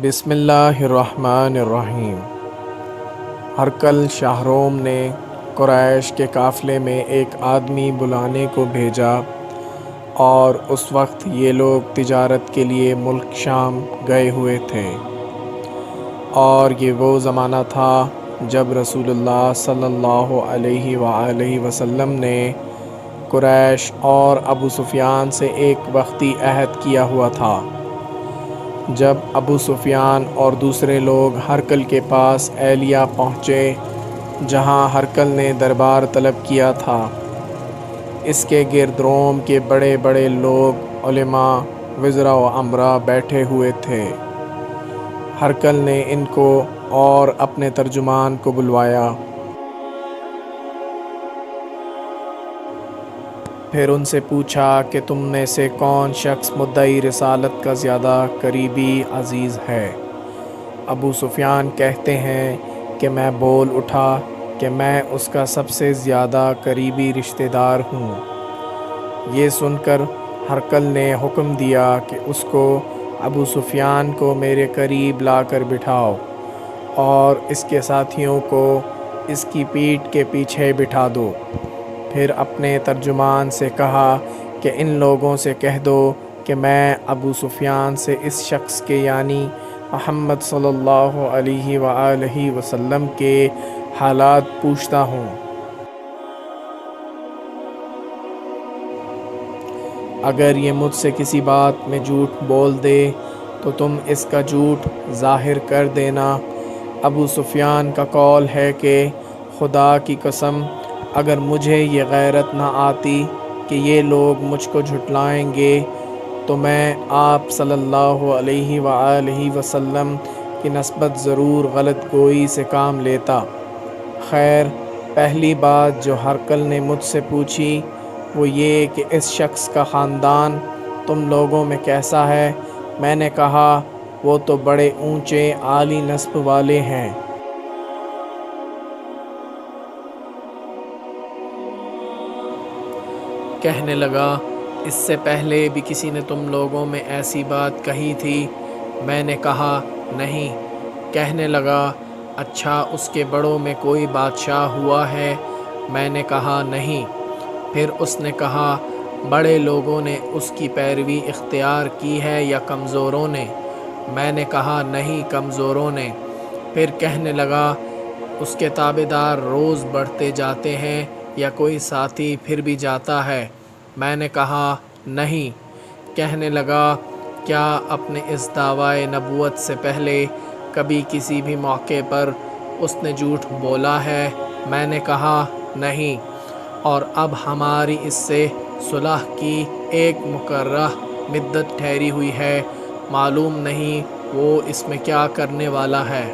بسم اللہ الرحمن الرحیم۔ ہرقل شاہ روم نے قریش کے قافلے میں ایک آدمی بلانے کو بھیجا، اور اس وقت یہ لوگ تجارت کے لیے ملک شام گئے ہوئے تھے، اور یہ وہ زمانہ تھا جب رسول اللہ صلی اللہ علیہ وآلہ وسلم نے قریش اور ابو سفیان سے ایک وقتی عہد کیا ہوا تھا۔ جب ابو سفیان اور دوسرے لوگ ہرقل کے پاس ایلیہ پہنچے جہاں ہرقل نے دربار طلب کیا تھا، اس کے گرد روم کے بڑے بڑے لوگ، علماء، وزراء و امراء بیٹھے ہوئے تھے۔ ہرقل نے ان کو اور اپنے ترجمان کو بلوایا، پھر ان سے پوچھا کہ تم میں سے کون شخص مدعی رسالت کا زیادہ قریبی عزیز ہے؟ ابو سفیان کہتے ہیں کہ میں بول اٹھا کہ میں اس کا سب سے زیادہ قریبی رشتہ دار ہوں۔ یہ سن کر ہرقل نے حکم دیا کہ اس کو ابو سفیان کو میرے قریب لا کر بٹھاؤ، اور اس کے ساتھیوں کو اس کی پیٹھ کے پیچھے بٹھا دو۔ پھر اپنے ترجمان سے کہا کہ ان لوگوں سے کہہ دو کہ میں ابو سفیان سے اس شخص کے یعنی محمد صلی اللہ علیہ وآلہ وسلم کے حالات پوچھتا ہوں۔ اگر یہ مجھ سے کسی بات میں جھوٹ بول دے تو تم اس کا جھوٹ ظاہر کر دینا۔ ابو سفیان کا قول ہے کہ خدا کی قسم، اگر مجھے یہ غیرت نہ آتی کہ یہ لوگ مجھ کو جھٹلائیں گے تو میں آپ صلی اللہ علیہ وآلہ وسلم کی نسبت ضرور غلط گوئی سے کام لیتا۔ خیر، پہلی بات جو ہرقل نے مجھ سے پوچھی وہ یہ کہ اس شخص کا خاندان تم لوگوں میں کیسا ہے؟ میں نے کہا وہ تو بڑے اونچے عالی نسب والے ہیں۔ کہنے لگا، اس سے پہلے بھی کسی نے تم لوگوں میں ایسی بات کہی تھی؟ میں نے کہا نہیں۔ کہنے لگا، اچھا اس کے بڑوں میں کوئی بادشاہ ہوا ہے؟ میں نے کہا نہیں۔ پھر اس نے کہا، بڑے لوگوں نے اس کی پیروی اختیار کی ہے یا کمزوروں نے؟ میں نے کہا نہیں، کمزوروں نے۔ پھر کہنے لگا، اس کے تابعدار روز بڑھتے جاتے ہیں یا کوئی ساتھی پھر بھی جاتا ہے؟ میں نے کہا نہیں۔ کہنے لگا، کیا اپنے اس دعویٰ نبوت سے پہلے کبھی کسی بھی موقع پر اس نے جھوٹ بولا ہے؟ میں نے کہا نہیں، اور اب ہماری اس سے صلح کی ایک مقررہ مدت ٹھہری ہوئی ہے، معلوم نہیں وہ اس میں کیا کرنے والا ہے۔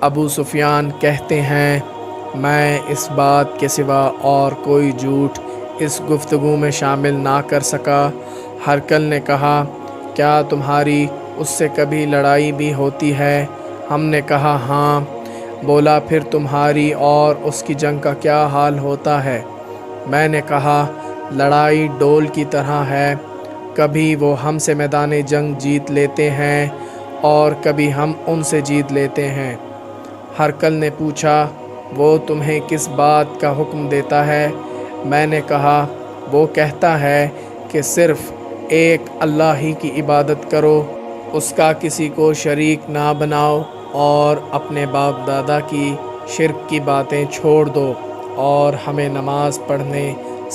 ابو سفیان کہتے ہیں، میں اس بات کے سوا اور کوئی جھوٹ اس گفتگو میں شامل نہ کر سکا۔ ہرقل نے کہا، کیا تمہاری اس سے کبھی لڑائی بھی ہوتی ہے؟ ہم نے کہا ہاں۔ بولا، پھر تمہاری اور اس کی جنگ کا کیا حال ہوتا ہے؟ میں نے کہا، لڑائی ڈول کی طرح ہے، کبھی وہ ہم سے میدان جنگ جیت لیتے ہیں اور کبھی ہم ان سے جیت لیتے ہیں۔ ہرقل نے پوچھا، وہ تمہیں کس بات کا حکم دیتا ہے؟ میں نے کہا، وہ کہتا ہے کہ صرف ایک اللہ ہی کی عبادت کرو، اس کا کسی کو شریک نہ بناؤ، اور اپنے باپ دادا کی شرک کی باتیں چھوڑ دو، اور ہمیں نماز پڑھنے،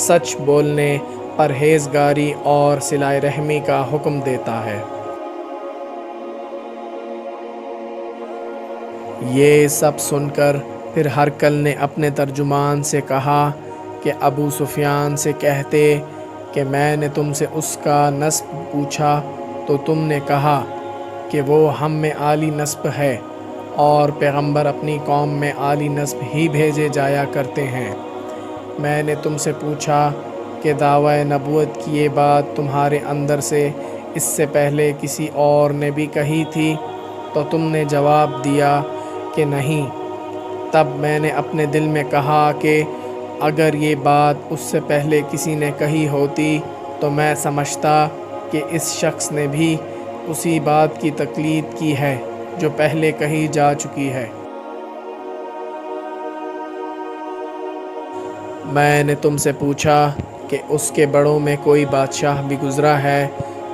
سچ بولنے، پرہیزگاری اور صلہ رحمی کا حکم دیتا ہے۔ یہ سب سن کر پھر ہرقل نے اپنے ترجمان سے کہا کہ ابو سفیان سے کہتے کہ میں نے تم سے اس کا نسب پوچھا تو تم نے کہا کہ وہ ہم میں عالی نسب ہے، اور پیغمبر اپنی قوم میں عالی نسب ہی بھیجے جایا کرتے ہیں۔ میں نے تم سے پوچھا کہ دعویٰ نبوت کی یہ بات تمہارے اندر سے اس سے پہلے کسی اور نے بھی کہی تھی؟ تو تم نے جواب دیا کہ نہیں۔ تب میں نے اپنے دل میں کہا کہ اگر یہ بات اس سے پہلے کسی نے کہی ہوتی تو میں سمجھتا کہ اس شخص نے بھی اسی بات کی تقلید کی ہے جو پہلے کہی جا چکی ہے۔ میں نے تم سے پوچھا کہ اس کے بڑوں میں کوئی بادشاہ بھی گزرا ہے؟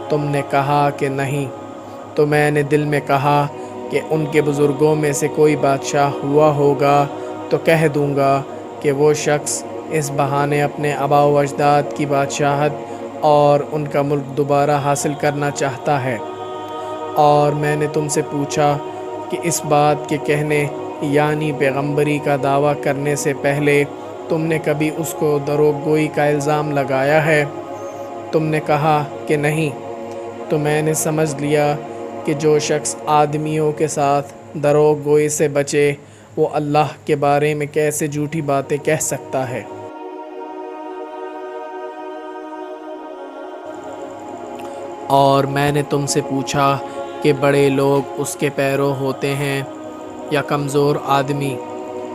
تم نے کہا کہ نہیں۔ تو میں نے دل میں کہا کہ ان کے بزرگوں میں سے کوئی بادشاہ ہوا ہوگا تو کہہ دوں گا کہ وہ شخص اس بہانے اپنے آباء و اجداد کی بادشاہت اور ان کا ملک دوبارہ حاصل کرنا چاہتا ہے۔ اور میں نے تم سے پوچھا کہ اس بات کے کہنے یعنی پیغمبری کا دعویٰ کرنے سے پہلے تم نے کبھی اس کو دروغ گوئی کا الزام لگایا ہے؟ تم نے کہا کہ نہیں۔ تو میں نے سمجھ لیا کہ جو شخص آدمیوں کے ساتھ دروغ گوئی سے بچے وہ اللہ کے بارے میں کیسے جھوٹی باتیں کہہ سکتا ہے۔ اور میں نے تم سے پوچھا کہ بڑے لوگ اس کے پیرو ہوتے ہیں یا کمزور آدمی؟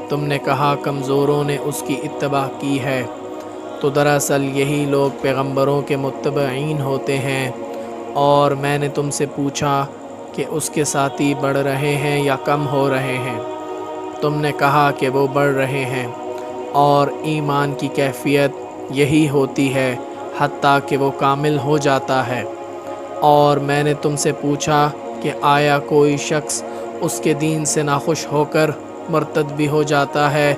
تم نے کہا کمزوروں نے اس کی اتباع کی ہے۔ تو دراصل یہی لوگ پیغمبروں کے متبعین ہوتے ہیں۔ اور میں نے تم سے پوچھا کہ اس کے ساتھی بڑھ رہے ہیں یا کم ہو رہے ہیں؟ تم نے کہا کہ وہ بڑھ رہے ہیں۔ اور ایمان کی کیفیت یہی ہوتی ہے حتیٰ کہ وہ کامل ہو جاتا ہے۔ اور میں نے تم سے پوچھا کہ آیا کوئی شخص اس کے دین سے ناخوش ہو کر مرتد بھی ہو جاتا ہے؟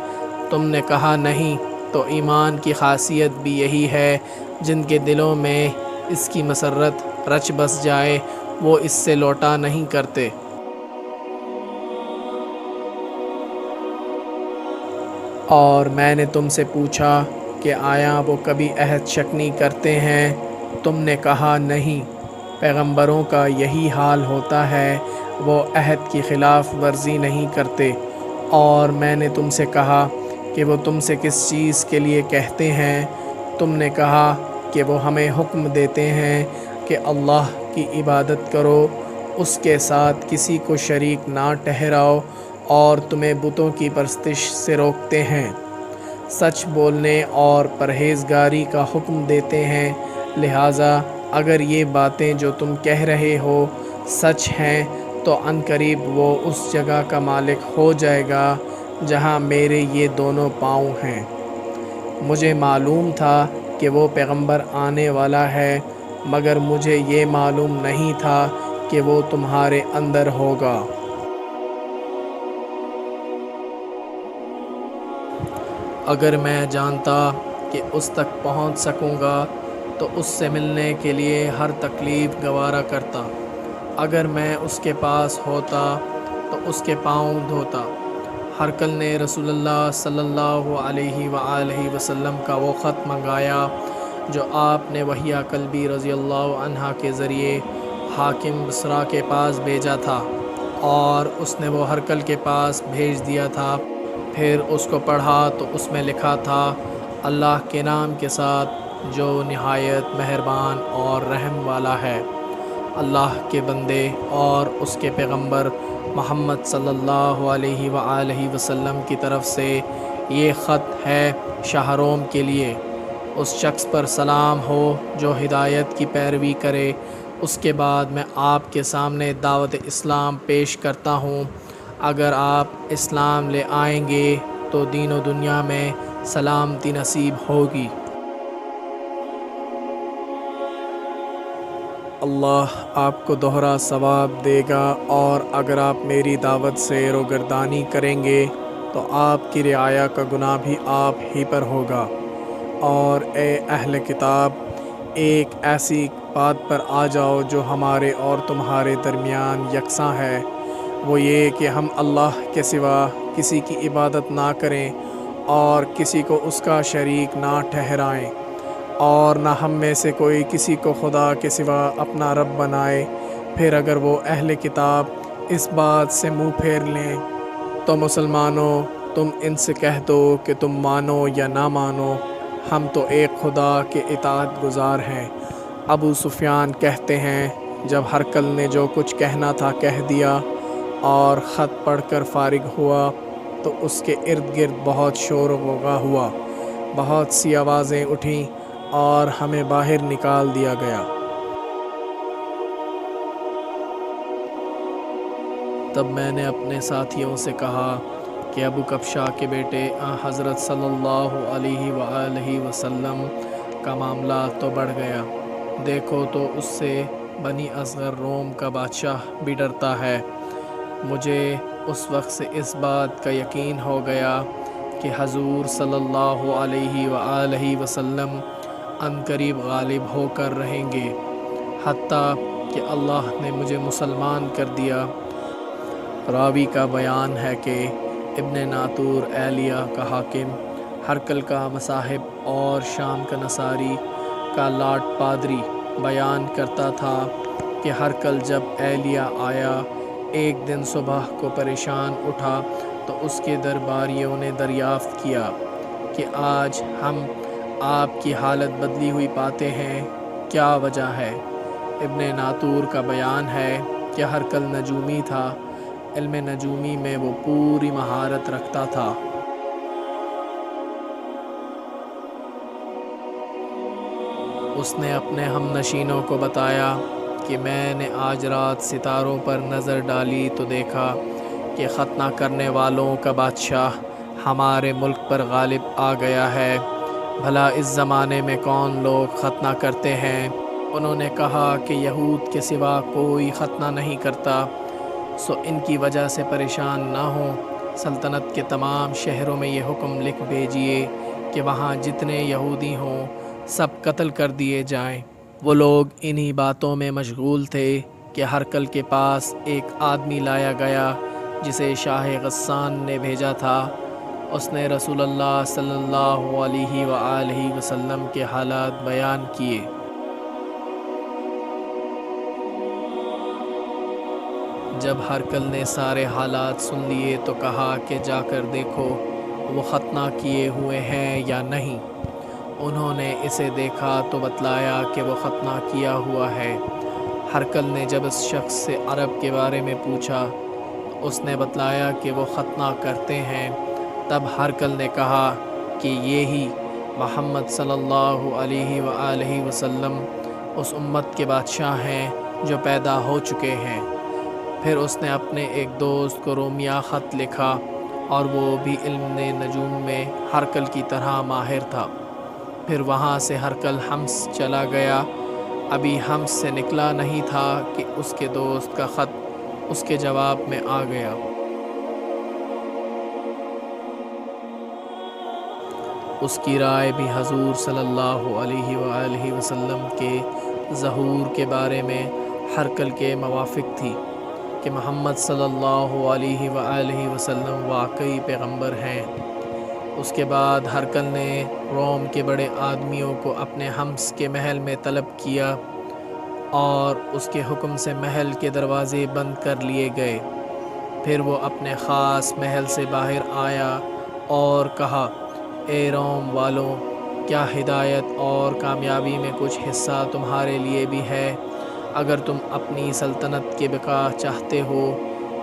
تم نے کہا نہیں۔ تو ایمان کی خاصیت بھی یہی ہے جن کے دلوں میں اس کی مسرت رچ بس جائے وہ اس سے لوٹا نہیں کرتے۔ اور میں نے تم سے پوچھا کہ آیا وہ کبھی عہد شکنی کرتے ہیں؟ تم نے کہا نہیں۔ پیغمبروں کا یہی حال ہوتا ہے، وہ عہد کی خلاف ورزی نہیں کرتے۔ اور میں نے تم سے کہا کہ وہ تم سے کس چیز کے لیے کہتے ہیں؟ تم نے کہا کہ وہ ہمیں حکم دیتے ہیں کہ اللہ کی عبادت کرو، اس کے ساتھ کسی کو شریک نہ ٹھہراؤ، اور تمہیں بتوں کی پرستش سے روکتے ہیں، سچ بولنے اور پرہیزگاری کا حکم دیتے ہیں۔ لہٰذا اگر یہ باتیں جو تم کہہ رہے ہو سچ ہیں تو عنقریب وہ اس جگہ کا مالک ہو جائے گا جہاں میرے یہ دونوں پاؤں ہیں۔ مجھے معلوم تھا کہ وہ پیغمبر آنے والا ہے، مگر مجھے یہ معلوم نہیں تھا کہ وہ تمہارے اندر ہوگا۔ اگر میں جانتا کہ اس تک پہنچ سکوں گا تو اس سے ملنے کے لیے ہر تکلیف گوارا کرتا۔ اگر میں اس کے پاس ہوتا تو اس کے پاؤں دھوتا۔ ہرقل نے رسول اللہ صلی اللہ علیہ وآلہ وسلم کا وہ خط منگایا جو آپ نے وحیہ کلبی رضی اللہ عنہ کے ذریعے حاکم بصرہ کے پاس بھیجا تھا، اور اس نے وہ ہرقل کے پاس بھیج دیا تھا۔ پھر اس کو پڑھا تو اس میں لکھا تھا، اللہ کے نام کے ساتھ جو نہایت مہربان اور رحم والا ہے۔ اللہ کے بندے اور اس کے پیغمبر محمد صلی اللہ علیہ وآلہ وسلم کی طرف سے یہ خط ہے شاہ روم کے لیے۔ اس شخص پر سلام ہو جو ہدایت کی پیروی کرے۔ اس کے بعد میں آپ کے سامنے دعوت اسلام پیش کرتا ہوں۔ اگر آپ اسلام لے آئیں گے تو دین و دنیا میں سلامتی نصیب ہوگی۔ اللہ آپ کو دوہرا ثواب دے گا، اور اگر آپ میری دعوت سے روگردانی کریں گے تو آپ کی رعایا کا گناہ بھی آپ ہی پر ہوگا۔ اور اے اہل کتاب، ایک ایسی بات پر آ جاؤ جو ہمارے اور تمہارے درمیان یکساں ہے، وہ یہ کہ ہم اللہ کے سوا کسی کی عبادت نہ کریں اور کسی کو اس کا شریک نہ ٹھہرائیں، اور نہ ہم میں سے کوئی کسی کو خدا کے سوا اپنا رب بنائے۔ پھر اگر وہ اہل کتاب اس بات سے منہ پھیر لیں تو مسلمانوں تم ان سے کہہ دو کہ تم مانو یا نہ مانو، ہم تو ایک خدا کے اطاعت گزار ہیں۔ ابو سفیان کہتے ہیں، جب ہرقل نے جو کچھ کہنا تھا کہہ دیا اور خط پڑھ کر فارغ ہوا تو اس کے ارد گرد بہت شور و غوغا ہوا، بہت سی آوازیں اٹھیں اور ہمیں باہر نکال دیا گیا۔ تب میں نے اپنے ساتھیوں سے کہا کہ ابو کبشا کے بیٹے حضرت صلی اللہ علیہ وآلہ وسلم کا معاملہ تو بڑھ گیا، دیکھو تو اس سے بنی اصغر روم کا بادشاہ بھی ڈرتا ہے۔ مجھے اس وقت سے اس بات کا یقین ہو گیا کہ حضور صلی اللہ علیہ وآلہ وسلم عنقریب غالب ہو کر رہیں گے، حتیٰ کہ اللہ نے مجھے مسلمان کر دیا۔ راوی کا بیان ہے کہ ابن ناطور ایلیہ کا حاکم، ہرقل کا مصاحب اور شام کا نصاری کا لاٹ پادری بیان کرتا تھا کہ ہرقل جب ایلیہ آیا ایک دن صبح کو پریشان اٹھا تو اس کے درباریوں نے دریافت کیا کہ آج ہم آپ کی حالت بدلی ہوئی پاتے ہیں، کیا وجہ ہے؟ ابن ناطور کا بیان ہے کہ ہرقل نجومی تھا، علم نجومی میں وہ پوری مہارت رکھتا تھا۔ اس نے اپنے ہم نشینوں کو بتایا کہ میں نے آج رات ستاروں پر نظر ڈالی تو دیکھا کہ ختنہ کرنے والوں کا بادشاہ ہمارے ملک پر غالب آ گیا ہے، بھلا اس زمانے میں کون لوگ ختنہ کرتے ہیں؟ انہوں نے کہا کہ یہود کے سوا کوئی ختنہ نہیں کرتا، سو ان کی وجہ سے پریشان نہ ہوں، سلطنت کے تمام شہروں میں یہ حکم لکھ بھیجیے کہ وہاں جتنے یہودی ہوں سب قتل کر دیے جائیں۔ وہ لوگ انہی باتوں میں مشغول تھے کہ ہرقل کے پاس ایک آدمی لایا گیا جسے شاہ غسان نے بھیجا تھا۔ اس نے رسول اللہ صلی اللہ علیہ وآلہ وسلم کے حالات بیان کیے۔ جب ہرقل نے سارے حالات سن لیے تو کہا کہ جا کر دیکھو وہ ختنہ کیے ہوئے ہیں یا نہیں۔ انہوں نے اسے دیکھا تو بتلایا کہ وہ ختنہ کیا ہوا ہے۔ ہرقل نے جب اس شخص سے عرب کے بارے میں پوچھا تو اس نے بتلایا کہ وہ ختنہ کرتے ہیں۔ تب ہرقل نے کہا کہ یہی محمد صلی اللہ علیہ وآلہ وسلم اس امت کے بادشاہ ہیں جو پیدا ہو چکے ہیں۔ پھر اس نے اپنے ایک دوست کو رومیہ خط لکھا اور وہ بھی علم نجوم میں ہرقل کی طرح ماہر تھا۔ پھر وہاں سے ہرقل حمص چلا گیا، ابھی حمص سے نکلا نہیں تھا کہ اس کے دوست کا خط اس کے جواب میں آ گیا۔ اس کی رائے بھی حضور صلی اللہ علیہ وآلہ وسلم کے ظہور کے بارے میں ہرقل کے موافق تھی کہ محمد صلی اللہ علیہ وآلہ وسلم واقعی پیغمبر ہیں۔ اس کے بعد ہرقل نے روم کے بڑے آدمیوں کو اپنے حمص کے محل میں طلب کیا اور اس کے حکم سے محل کے دروازے بند کر لیے گئے۔ پھر وہ اپنے خاص محل سے باہر آیا اور کہا، اے روم والوں، کیا ہدایت اور کامیابی میں کچھ حصہ تمہارے لیے بھی ہے؟ اگر تم اپنی سلطنت کے بقا چاہتے ہو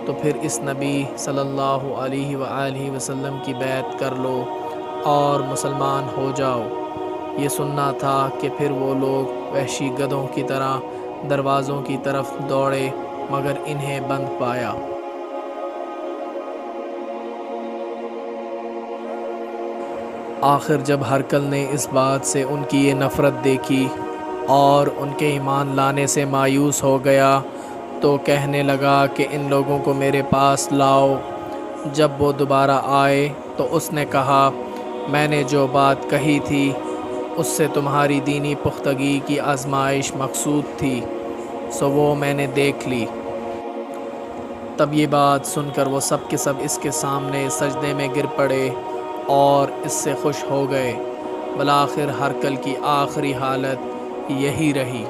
تو پھر اس نبی صلی اللہ علیہ وآلہ وسلم کی بیعت کر لو اور مسلمان ہو جاؤ۔ یہ سننا تھا کہ پھر وہ لوگ وحشی گدھوں کی طرح دروازوں کی طرف دوڑے مگر انہیں بند پایا۔ آخر جب ہرقل نے اس بات سے ان کی یہ نفرت دیکھی اور ان کے ایمان لانے سے مایوس ہو گیا تو کہنے لگا کہ ان لوگوں کو میرے پاس لاؤ۔ جب وہ دوبارہ آئے تو اس نے کہا، میں نے جو بات کہی تھی اس سے تمہاری دینی پختگی کی آزمائش مقصود تھی، سو وہ میں نے دیکھ لی۔ تب یہ بات سن کر وہ سب کے سب اس کے سامنے سجدے میں گر پڑے اور اس سے خوش ہو گئے۔ بالآخر ہرقل کی آخری حالت یہی رہی۔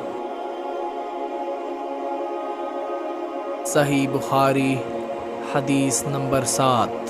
صحیح بخاری حدیث نمبر 7۔